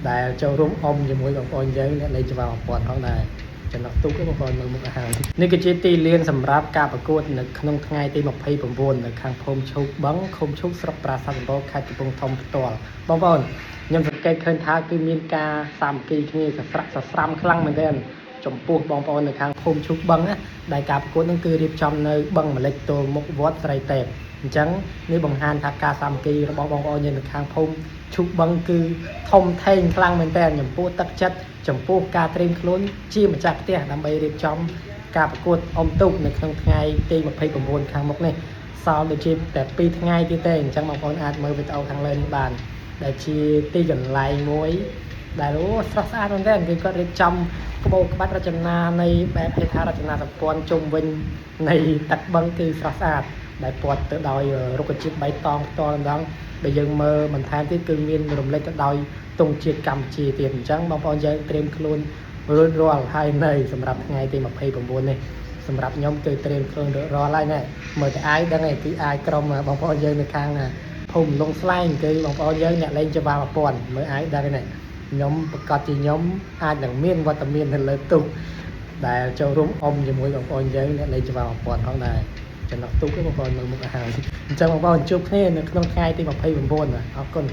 ដែលចូលរួមអមជាមួយបងប្អូនយើងអ្នកលេងច្បាប់ប្រព័ន្ធផងដែរចំណុចទូកបងប្អូនមើលមុខអាហារនេះគឺជាទីលានសម្រាប់ការប្រកួតនៅក្នុងថ្ងៃទី29នៅខាងភូមិឈូកបឹងឃុំឈូកស្រុកប្រាសាទដំបូលខេត្តកំពង់ធំផ្ទាល់បងប្អូនខ្ញុំសង្កេតឃើញថាគឺមានការសាមគ្គីគ្នាសស្រាំខ្លាំងមែនទែនចំពោះបងប្អូននៅខាងភូមិឈូកបឹងណាដែលការប្រកួតនឹងគឺរៀបចំនៅបឹងម្លិចទល់មុខវត្តស្រីទេពអញ្ចឹងនេះបង្ហាញថាការសាមគ្គីរបស់បងប្អូនយើងនៅខាងភូមិឈូកបឹងគឺធំធេងខ្លាំងមែនទែនចំពោះទឹកចិត្តចំពោះការត្រៀមខ្លួនជាម្ចាស់ផ្ទះដើម្បីរៀបចំការប្រកួតអុំទូកនៅក្នុងថ្ងៃទី29ខាងមុខនេះសល់ដូចជាតែ2ថ្ងៃទៀតទេអញ្ចឹងបងប្អូនអាចមើលវីដេអូខាងលើនេះបានដែលជាទីកន្លែងមួយដែលស្រស់ស្អាតមែនទែនគឺគាត់រៀបចំក្បូរក្បាច់រចនានៃបែបហេដ្ឋារចនាសម្ព័ន្ធជុំវិញនៃទឹកបឹងគឺស្រស់ស្អាតដែលព័ទ្ធទៅដោយរុក្ខជាតិបៃតងផ្ទាល់ម្ដងដែលយើងមើលបន្ថែមទៀតគឺមានរំលេចទៅដោយទង់ជាតិកម្ពុជាទៀតអញ្ចឹងបងប្អូនយើងត្រៀមខ្លួនរួចរាល់ហើយនៅសម្រាប់ថ្ងៃទី29នេះសម្រាប់ខ្ញុំគឺត្រៀមខ្លួនរួចរាល់ហើយណែមើលតែអាយដឹងឯងគឺអាយក្រុមបងប្អូនយើងនៅខាងភូមិលងស្លែងគឺបងប្អូនយើងអ្នកលេងច្បាប់ប្រព័ន្ធមើលអាយដឹងឯងខ្ញុំប្រកាសជាខ្ញុំអាចនឹងមានវត្តមាននៅលើទូកដែលចូលរួមអមជាមួយបងប្អូនយើងអ្នកលេងច្បាប់ប្រព័ន្ធផងដែរចំណុចទូកបងប្អូនមើលមុខអាហារអញ្ចឹងបងប្អូនជួបគ្នានៅក្នុងថ្ងៃទី29អរគុណ